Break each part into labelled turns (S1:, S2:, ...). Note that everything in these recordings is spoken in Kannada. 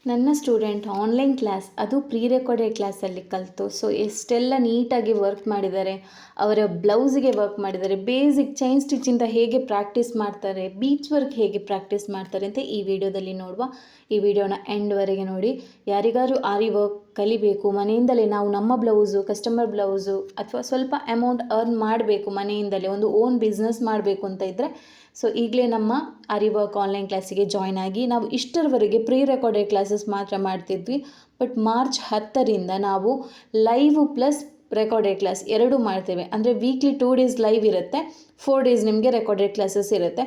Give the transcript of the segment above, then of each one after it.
S1: ನನ್ನ ಸ್ಟೂಡೆಂಟ್ ಆನ್ಲೈನ್ ಕ್ಲಾಸ್ ಅದು ಪ್ರೀ ರೆಕಾರ್ಡೆಡ್ ಕ್ಲಾಸಲ್ಲಿ ಕಲಿತು ಎಷ್ಟೆಲ್ಲ ನೀಟಾಗಿ ವರ್ಕ್ ಮಾಡಿದ್ದಾರೆ. ಅವರ ಬ್ಲೌಸಿಗೆ ವರ್ಕ್ ಮಾಡಿದ್ದಾರೆ, ಬೇಸಿಕ್ ಚೈನ್ ಸ್ಟಿಚ್ಚಿಂದ ಹೇಗೆ ಪ್ರಾಕ್ಟೀಸ್ ಮಾಡ್ತಾರೆ, ಬೀಟ್ಸ್ ವರ್ಕ್ ಹೇಗೆ ಪ್ರಾಕ್ಟೀಸ್ ಮಾಡ್ತಾರೆ ಅಂತ ಈ ವಿಡಿಯೋದಲ್ಲಿ ನೋಡುವ. ಈ ವಿಡಿಯೋನ ಎಂಡ್ವರೆಗೆ ನೋಡಿ. ಯಾರಿಗಾದ್ರೂ ಆರಿ ವರ್ಕ್ ಕಲಿಬೇಕು, ಮನೆಯಿಂದಲೇ ನಾವು ನಮ್ಮ ಬ್ಲೌಸು, ಕಸ್ಟಮರ್ ಬ್ಲೌಸು ಅಥವಾ ಸ್ವಲ್ಪ ಅಮೌಂಟ್ ಅರ್ನ್ ಮಾಡಬೇಕು, ಮನೆಯಿಂದಲೇ ಒಂದು ಓನ್ ಬಿಸ್ನೆಸ್ ಮಾಡಬೇಕು ಅಂತ ಇದ್ದರೆ ಈಗಲೇ ನಮ್ಮ ಆರಿ ವರ್ಕ್ ಆನ್ಲೈನ್ ಕ್ಲಾಸಿಗೆ ಜಾಯ್ನ್ ಆಗಿ. ನಾವು ಇಷ್ಟರವರೆಗೆ ಪ್ರೀ ರೆಕಾರ್ಡೆಡ್ ಕ್ಲಾಸಸ್ ಮಾತ್ರ ಮಾಡ್ತಿದ್ವಿ, ಬಟ್ ಮಾರ್ಚ್ 10ರಿಂದ ನಾವು ಲೈವ್ ಪ್ಲಸ್ ರೆಕಾರ್ಡೆಡ್ ಕ್ಲಾಸ್ ಎರಡೂ ಮಾಡ್ತೇವೆ. ಅಂದರೆ ವೀಕ್ಲಿ 2 ಡೇಸ್ ಲೈವ್ ಇರುತ್ತೆ, 4 ಡೇಸ್ ನಿಮಗೆ ರೆಕಾರ್ಡೆಡ್ ಕ್ಲಾಸಸ್ ಇರುತ್ತೆ.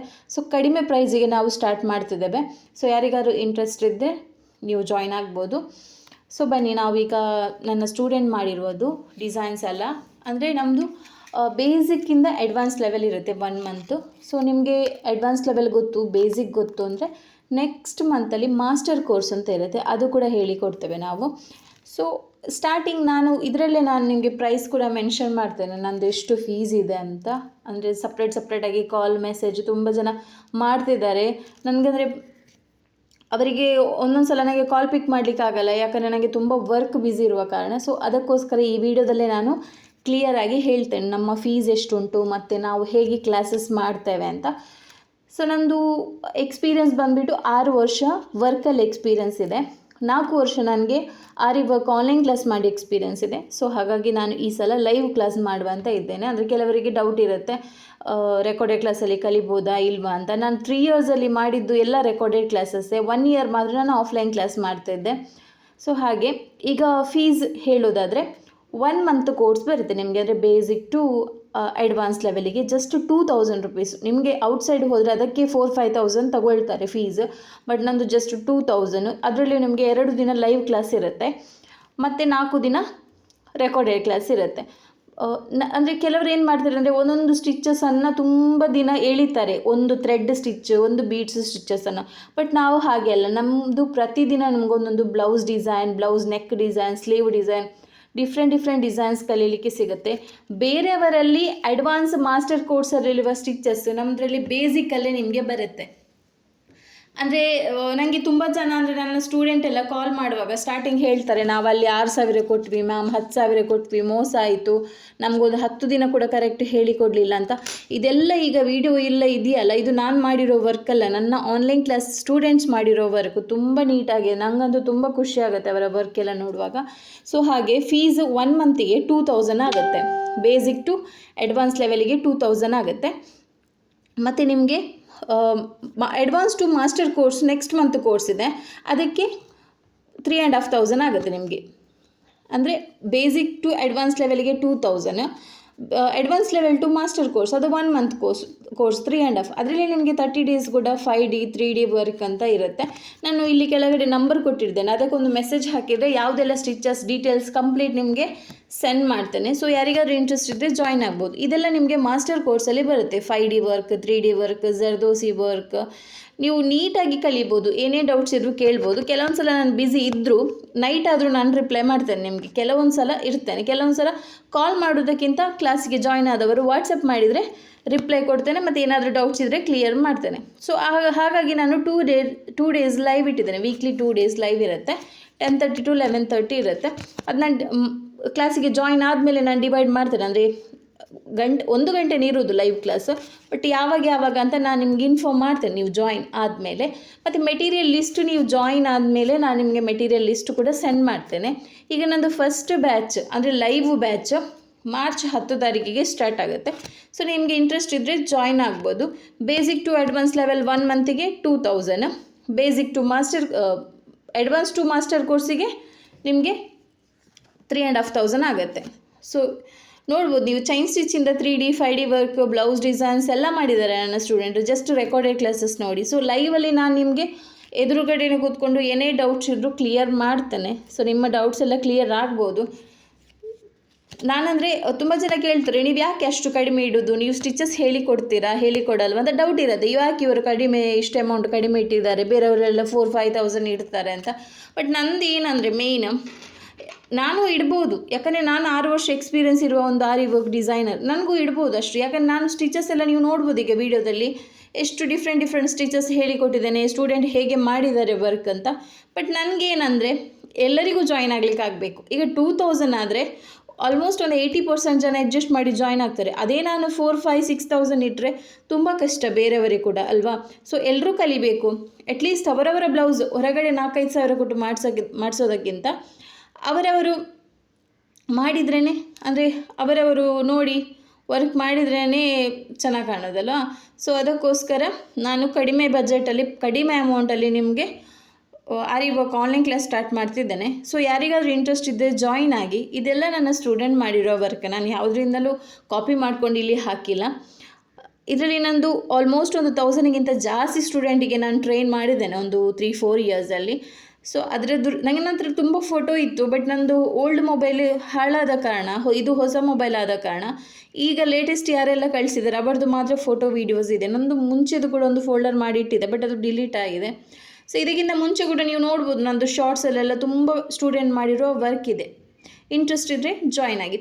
S1: ಕಡಿಮೆ ಪ್ರೈಸಿಗೆ ನಾವು ಸ್ಟಾರ್ಟ್ ಮಾಡ್ತಿದ್ದೇವೆ. ಯಾರಿಗಾದ್ರು ಇಂಟ್ರೆಸ್ಟ್ ಇದ್ದರೆ ನೀವು ಜಾಯ್ನ್ ಆಗ್ಬೋದು. ಬನ್ನಿ, ನಾವೀಗ ನನ್ನ ಸ್ಟೂಡೆಂಟ್ ಮಾಡಿರೋದು ಡಿಸೈನ್ಸ್ ಎಲ್ಲ ಅಂದರೆ ನಮ್ಮದು ಬೇಸಿಕ್ಕಿಂದ ಅಡ್ವಾನ್ಸ್ ಲೆವೆಲ್ ಇರುತ್ತೆ 1 ಮಂತು. ನಿಮಗೆ ಅಡ್ವಾನ್ಸ್ ಲೆವೆಲ್ ಗೊತ್ತು, ಬೇಸಿಕ್ ಗೊತ್ತು ಅಂದರೆ ನೆಕ್ಸ್ಟ್ ಮಂತಲ್ಲಿ ಮಾಸ್ಟರ್ ಕೋರ್ಸ್ ಅಂತ ಇರುತ್ತೆ, ಅದು ಕೂಡ ಹೇಳಿಕೊಡ್ತೇವೆ ನಾವು. ಸ್ಟಾರ್ಟಿಂಗ್ ನಾನು ನಿಮಗೆ ಪ್ರೈಸ್ ಕೂಡ ಮೆನ್ಷನ್ ಮಾಡ್ತೇನೆ, ನಂದು ಎಷ್ಟು ಫೀಸ್ ಇದೆ ಅಂತ. ಅಂದರೆ ಸಪ್ರೇಟಾಗಿ ಕಾಲ್ ಮೆಸೇಜ್ ತುಂಬ ಜನ ಮಾಡ್ತಿದ್ದಾರೆ ನನಗಂದರೆ ಅವರಿಗೆ ಒಂದೊಂದು ಸಲ ನನಗೆ ಕಾಲ್ ಪಿಕ್ ಮಾಡಲಿಕ್ಕಾಗಲ್ಲ, ಯಾಕಂದರೆ ನನಗೆ ತುಂಬ ವರ್ಕ್ ಬ್ಯುಸಿ ಇರುವ ಕಾರಣ. ಅದಕ್ಕೋಸ್ಕರ ಈ ವಿಡಿಯೋದಲ್ಲೇ ನಾನು ಕ್ಲಿಯರಾಗಿ ಹೇಳ್ತೇನೆ ನಮ್ಮ ಫೀಸ್ ಎಷ್ಟುಂಟು ಮತ್ತು ನಾವು ಹೇಗೆ ಕ್ಲಾಸಸ್ ಮಾಡ್ತೇವೆ ಅಂತ. ನನ್ನದು ಎಕ್ಸ್ಪೀರಿಯನ್ಸ್ ಬಂದುಬಿಟ್ಟು 6 ವರ್ಷ ವರ್ಕಲ್ಲಿ ಎಕ್ಸ್ಪೀರಿಯನ್ಸ್ ಇದೆ, 4 ವರ್ಷ ನನಗೆ ಆರಿ ವರ್ಕ್ ಆನ್ಲೈನ್ ಕ್ಲಾಸ್ ಮಾಡಿ ಎಕ್ಸ್ಪೀರಿಯನ್ಸ್ ಇದೆ. ಹಾಗಾಗಿ ನಾನು ಈ ಸಲ ಲೈವ್ ಕ್ಲಾಸ್ ಮಾಡುವಂತ ಇದ್ದೇನೆ. ಅಂದರೆ ಕೆಲವರಿಗೆ ಡೌಟ್ ಇರುತ್ತೆ, ರೆಕಾರ್ಡೆಡ್ ಕ್ಲಾಸಲ್ಲಿ ಕಲಿಬೋದಾ ಇಲ್ವಾ ಅಂತ. ನಾನು 3 ಇಯರ್ಸಲ್ಲಿ ಮಾಡಿದ್ದು ಎಲ್ಲ ರೆಕಾರ್ಡೆಡ್ ಕ್ಲಾಸಸ್ಸೇ, 1 ಇಯರ್ ಮಾತ್ರ ನಾನು ಆಫ್ಲೈನ್ ಕ್ಲಾಸ್ ಮಾಡ್ತಾಯಿದ್ದೆ. ಹಾಗೆ ಈಗ ಫೀಸ್ ಹೇಳೋದಾದರೆ 1 ಮಂತ್ ಕೋರ್ಸ್ ಬರುತ್ತೆ ನಿಮಗೆ. ಅಂದರೆ ಬೇಸಿಕ್ ಟು ಅಡ್ವಾನ್ಸ್ ಲೆವೆಲಿಗೆ ಜಸ್ಟ್ 2000 ರುಪೀಸ್. ನಿಮಗೆ ಔಟ್ಸೈಡ್ ಹೋದರೆ ಅದಕ್ಕೆ 4-5,000 ತಗೊಳ್ತಾರೆ ಫೀಸ್, ಬಟ್ ನಂದು ಜಸ್ಟ್ 2000. ಅದರಲ್ಲಿ ನಿಮಗೆ 2 ದಿನ ಲೈವ್ ಕ್ಲಾಸ್ ಇರುತ್ತೆ ಮತ್ತು 4 ದಿನ ರೆಕಾರ್ಡೆಡ್ ಕ್ಲಾಸ್ ಇರುತ್ತೆ. ಅಂದರೆ ಕೆಲವರು ಏನು ಮಾಡ್ತಾರೆ ಅಂದರೆ ಒಂದೊಂದು ಸ್ಟಿಚಸನ್ನು ತುಂಬ ದಿನ ಎಳಿತಾರೆ, ಒಂದು ಥ್ರೆಡ್ ಸ್ಟಿಚ್, ಒಂದು ಬೀಡ್ಸ್ ಸ್ಟಿಚಸನ್ನು. ಬಟ್ ನಾವು ಹಾಗೆ ಅಲ್ಲ, ನಮ್ಮದು ಪ್ರತಿದಿನ ನಮಗೊಂದೊಂದು blouse design, blouse neck design, sleeve design, different designs ಕಲೀಲಿಕ್ಕೆ ಸಿಗುತ್ತೆ. ಬೇರೆಯವರಲ್ಲಿ ಅಡ್ವಾನ್ಸ್ ಮಾಸ್ಟರ್ ಕೋರ್ಸಲ್ಲಿರುವ ಸ್ಟಿಚಸ್ ನಮ್ಮದ್ರಲ್ಲಿ ಬೇಸಿಕಲ್ಲೇ ನಿಮಗೆ ಬರುತ್ತೆ. ಅಂದರೆ ನನಗೆ ತುಂಬ ಜನ ಅಂದರೆ ನನ್ನ ಸ್ಟೂಡೆಂಟ್ ಎಲ್ಲ ಕಾಲ್ ಮಾಡುವಾಗ ಸ್ಟಾರ್ಟಿಂಗ್ ಹೇಳ್ತಾರೆ, ನಾವಲ್ಲಿ 6,000 ಕೊಟ್ವಿ ಮ್ಯಾಮ್, 10,000 ಕೊಟ್ವಿ, ಮೋಸ ಆಯಿತು, ನಮಗೊಂದು 10 ದಿನ ಕೂಡ ಕರೆಕ್ಟ್ ಹೇಳಿಕೊಡಲಿಲ್ಲ ಅಂತ. ಇದೆಲ್ಲ ಈಗ ವಿಡಿಯೋ ಇಲ್ಲ ಇದೆಯಲ್ಲ, ಇದು ನಾನು ಮಾಡಿರೋ ವರ್ಕಲ್ಲ, ನನ್ನ ಆನ್ಲೈನ್ ಕ್ಲಾಸ್ ಸ್ಟೂಡೆಂಟ್ಸ್ ಮಾಡಿರೋ ವರ್ಕ್. ತುಂಬ ನೀಟಾಗಿ, ನನಗಂತೂ ತುಂಬ ಖುಷಿ ಆಗುತ್ತೆ ಅವರ ವರ್ಕ್ ಎಲ್ಲ ನೋಡುವಾಗ. ಹಾಗೆ ಫೀಸ್ 1 ಮಂತಿಗೆ 2000 ಆಗುತ್ತೆ, ಬೇಸಿಕ್ ಟು ಅಡ್ವಾನ್ಸ್ ಲೆವೆಲಿಗೆ 2000 ಆಗುತ್ತೆ. ಮತ್ತು ನಿಮಗೆ advance to master course next month course ಇದೆ, ಅದಕ್ಕೆ 3,500 ಆಗುತ್ತೆ ನಿಮಗೆ. ಅಂದರೆ ಬೇಸಿಕ್ ಟು ಅಡ್ವಾನ್ಸ್ ಲೆವೆಲಿಗೆ 2000, advance level to master course ಅದು 1 ಮಂತ್ ಕೋರ್ಸ್ 3.5. ಅದರಲ್ಲಿ ನಿಮಗೆ 30 ಡೇಸ್ ಕೂಡ 5D 3D ವರ್ಕ್ ಅಂತ ಇರುತ್ತೆ. ನಾನು ಇಲ್ಲಿ ಕೆಳಗಡೆ ನಂಬರ್ ಕೊಟ್ಟಿರ್ತೇನೆ, ಅದಕ್ಕೊಂದು ಮೆಸೇಜ್ ಹಾಕಿದರೆ ಯಾವುದೆಲ್ಲ ಸ್ಟಿಚಸ್ ಡೀಟೇಲ್ಸ್ ಕಂಪ್ಲೀಟ್ ನಿಮಗೆ ಸೆಂಡ್ ಮಾಡ್ತೇನೆ. ಯಾರಿಗಾದ್ರೂ ಇಂಟ್ರೆಸ್ಟ್ ಇದ್ದರೆ ಜಾಯ್ನ್ ಆಗ್ಬೋದು. ಇದೆಲ್ಲ ನಿಮಗೆ ಮಾಸ್ಟರ್ ಕೋರ್ಸಲ್ಲಿ ಬರುತ್ತೆ. 5D work, 3D work, zardozi work, ನೀವು ನೀಟಾಗಿ ಕಲಿಬೋದು. ಏನೇ ಡೌಟ್ಸ್ ಇದ್ದರೂ ಕೇಳ್ಬೋದು. ಕೆಲವೊಂದು ಸಲ ನಾನು ಬ್ಯುಸಿ ಇದ್ದರೂ ನೈಟ್ ಆದರೂ ನಾನು ರಿಪ್ಲೈ ಮಾಡ್ತೇನೆ ನಿಮಗೆ. ಕೆಲವೊಂದು ಸಲ ಇರ್ತೇನೆ, ಕೆಲವೊಂದು ಸಲ ಕಾಲ್ ಮಾಡೋದಕ್ಕಿಂತ ಕ್ಲಾಸಿಗೆ ಜಾಯ್ನ್ ಆದವರು ವಾಟ್ಸಪ್ ಮಾಡಿದರೆ ರಿಪ್ಲೈ ಕೊಡ್ತೇನೆ, ಮತ್ತು ಏನಾದರೂ ಡೌಟ್ಸ್ ಇದ್ದರೆ ಕ್ಲಿಯರ್ ಮಾಡ್ತೇನೆ. ಹಾಗಾಗಿ ನಾನು 2 ಡೇಸ್ ಲೈವ್ ಇಟ್ಟಿದ್ದೇನೆ. ವೀಕ್ಲಿ 2 ಡೇಸ್ ಲೈವ್ ಇರುತ್ತೆ, 10:30 to 11:30 ಇರುತ್ತೆ. ಅದು ನಾನು ಕ್ಲಾಸಿಗೆ ಜಾಯ್ನ್ ಆದಮೇಲೆ ನಾನು ಡಿವೈಡ್ ಮಾಡ್ತೇನೆ. ಅಂದರೆ 1 ಗಂಟೆನೇ ಇರೋದು ಲೈವ್ ಕ್ಲಾಸ್, ಬಟ್ ಯಾವಾಗ ಅಂತ ನಾನು ನಿಮ್ಗೆ ಇನ್ಫಾರ್ಮ್ ಮಾಡ್ತೇನೆ ನೀವು ಜಾಯ್ನ್ ಆದಮೇಲೆ. ಮತ್ತು ಮೆಟೀರಿಯಲ್ ಲಿಸ್ಟ್ ನೀವು ಜಾಯ್ನ್ ಆದಮೇಲೆ ನಾನು ನಿಮಗೆ ಮೆಟೀರಿಯಲ್ ಲಿಸ್ಟ್ ಕೂಡ ಸೆಂಡ್ ಮಾಡ್ತೇನೆ. ಈಗ ನಂದು ಫಸ್ಟ್ ಬ್ಯಾಚ್ ಅಂದರೆ ಲೈವ್ ಬ್ಯಾಚ್ ಮಾರ್ಚ್ 10 ತಾರೀಕಿಗೆ ಸ್ಟಾರ್ಟ್ ಆಗುತ್ತೆ. ನಿಮಗೆ ಇಂಟ್ರೆಸ್ಟ್ ಇದ್ದರೆ ಜಾಯ್ನ್ ಆಗ್ಬೋದು. ಬೇಸಿಕ್ ಟು ಅಡ್ವಾನ್ಸ್ ಲೆವೆಲ್ 1 ಮಂತಿಗೆ 2000, basic to master advance to master ಕೋರ್ಸಿಗೆ ನಿಮಗೆ 3,500 ಆಗುತ್ತೆ. ನೋಡ್ಬೋದು ನೀವು, ಚೈನ್ ಸ್ಟಿಚಿಂದ 3D 5D work, blouse designs ಎಲ್ಲ ಮಾಡಿದ್ದಾರೆ ನನ್ನ ಸ್ಟೂಡೆಂಟು. ಜಸ್ಟ್ ರೆಕಾರ್ಡೆಡ್ ಕ್ಲಾಸಸ್ ನೋಡಿ. ಲೈವಲ್ಲಿ ನಾನು ನಿಮಗೆ ಎದುರುಗಡೆನೇ ಕೂತ್ಕೊಂಡು ಏನೇ ಡೌಟ್ಸ್ ಇದ್ದರೂ ಕ್ಲಿಯರ್ ಮಾಡ್ತೇನೆ. ನಿಮ್ಮ ಡೌಟ್ಸ್ ಎಲ್ಲ ಕ್ಲಿಯರ್ ಆಗ್ಬೋದು. ನಾನಂದರೆ ತುಂಬ ಜನ ಕೇಳ್ತಾರೆ, ನೀವು ಯಾಕೆ ಅಷ್ಟು ಕಡಿಮೆ ಇಡೋದು, ನೀವು ಸ್ಟಿಚಸ್ ಹೇಳಿಕೊಡಲ್ವ ಅಂತ ಡೌಟ್ ಇರುತ್ತೆ. ಯಾಕೆ ಇವರು ಇಷ್ಟು ಅಮೌಂಟ್ ಕಡಿಮೆ ಇಟ್ಟಿದ್ದಾರೆ, ಬೇರೆಯವರೆಲ್ಲ 4-5,000 ಇಡ್ತಾರೆ ಅಂತ. ಬಟ್ ನಂದು ಏನಂದರೆ ಮೇಯ್ನ್, ನಾನು ಇಡ್ಬೋದು, ಯಾಕಂದರೆ ನಾನು 6 ವರ್ಷ ಎಕ್ಸ್ಪೀರಿಯೆನ್ಸ್ ಇರುವ ಒಂದು ಆರಿ ವರ್ಕ್ ಡಿಸೈನರ್, ನನಗೂ ಇಡ್ಬೋದು ಅಷ್ಟು. ಯಾಕಂದರೆ ನಾನು ಸ್ಟಿಚಸ್ ಎಲ್ಲ ನೀವು ನೋಡ್ಬೋದು ಈಗ ವೀಡಿಯೋದಲ್ಲಿ ಎಷ್ಟು ಡಿಫ್ರೆಂಟ್ ಸ್ಟಿಚಸ್ ಹೇಳಿಕೊಟ್ಟಿದ್ದೇನೆ, ಸ್ಟೂಡೆಂಟ್ ಹೇಗೆ ಮಾಡಿದ್ದಾರೆ ವರ್ಕ್ ಅಂತ. ಬಟ್ ನನಗೇನಂದರೆ ಎಲ್ಲರಿಗೂ ಜಾಯಿನ್ ಆಗಲಿಕ್ಕೆ ಆಗಬೇಕು. ಈಗ 2000 ಆದರೆ ಆಲ್ಮೋಸ್ಟ್ ಒಂದು 80% ಜನ ಅಡ್ಜಸ್ಟ್ ಮಾಡಿ ಜಾಯ್ನ್ ಆಗ್ತಾರೆ. ಅದೇ ನಾನು 4,5,6,000 ಇಟ್ಟರೆ ತುಂಬ ಕಷ್ಟ ಬೇರೆಯವರಿಗೆ ಕೂಡ ಅಲ್ವಾ. ಸೊ ಎಲ್ಲರೂ ಕಲಿಬೇಕು. ಅಟ್ಲೀಸ್ಟ್ ಅವರವರ ಬ್ಲೌಸ್ ಹೊರಗಡೆ 4-5 ಸಾವಿರ ಕೊಟ್ಟು ಮಾಡಿಸೋದಕ್ಕಿಂತ ಅವರವರು ಮಾಡಿದ್ರೇ, ಅಂದರೆ ಅವರವರು ನೋಡಿ ವರ್ಕ್ ಮಾಡಿದ್ರೇ ಚೆನ್ನಾಗಿ ಕಾಣೋದಲ್ವ. ಸೊ ಅದಕ್ಕೋಸ್ಕರ ನಾನು ಕಡಿಮೆ ಬಜೆಟಲ್ಲಿ ಕಡಿಮೆ ಅಮೌಂಟಲ್ಲಿ ನಿಮಗೆ ಆರಿ ವರ್ಕ್ ಆನ್ಲೈನ್ ಕ್ಲಾಸ್ ಸ್ಟಾರ್ಟ್ ಮಾಡ್ತಿದ್ದೇನೆ. ಸೊ ಯಾರಿಗಾದ್ರೂ ಇಂಟ್ರೆಸ್ಟ್ ಇದ್ದರೆ ಜಾಯಿನ್ ಆಗಿ. ಇದೆಲ್ಲ ನನ್ನ ಸ್ಟೂಡೆಂಟ್ ಮಾಡಿರೋ ವರ್ಕ್, ನಾನು ಯಾವುದರಿಂದಲೂ ಕಾಪಿ ಮಾಡ್ಕೊಂಡು ಇಲ್ಲಿ ಹಾಕಿಲ್ಲ. ಇದರಲ್ಲಿ ನಂದು ಆಲ್ಮೋಸ್ಟ್ ಒಂದು 1000ಗಿಂತ ಜಾಸ್ತಿ ಸ್ಟೂಡೆಂಟಿಗೆ ನಾನು ಟ್ರೈನ್ ಮಾಡಿದ್ದೇನೆ ಒಂದು 3-4 ಇಯರ್ಸಲ್ಲಿ. ಸೊ ಅದರದ್ದು ನನಗೆ ನಂತರ ತುಂಬ ಫೋಟೋ ಇತ್ತು, ಬಟ್ ನಂದು ಓಲ್ಡ್ ಮೊಬೈಲ್ ಹಾಳಾದ ಕಾರಣ, ಇದು ಹೊಸ ಮೊಬೈಲ್ ಆದ ಕಾರಣ ಈಗ ಲೇಟೆಸ್ಟ್ ಯಾರೆಲ್ಲ ಕಳಿಸಿದ್ದಾರೆ ಅವರದ್ದು ಮಾತ್ರ ಫೋಟೋ ವೀಡಿಯೋಸ್ ಇದೆ. ನಂದು ಮುಂಚೆದು ಕೂಡ ಒಂದು ಫೋಲ್ಡರ್ ಮಾಡಿ ಇಟ್ಟಿದೆ, ಬಟ್ ಅದು ಡಿಲೀಟ್ ಆಗಿದೆ. ಸೊ ಇದಕ್ಕಿಂತ ಮುಂಚೆ ಕೂಡ ನೀವು ನೋಡ್ಬೋದು, ನಂದು ಶಾರ್ಟ್ಸಲ್ಲೆಲ್ಲ ತುಂಬ ಸ್ಟೂಡೆಂಟ್ ಮಾಡಿರೋ ವರ್ಕ್ ಇದೆ. ಇಂಟ್ರೆಸ್ಟ್ ಇದ್ದರೆ ಜಾಯ್ನ್ ಆಗಿ.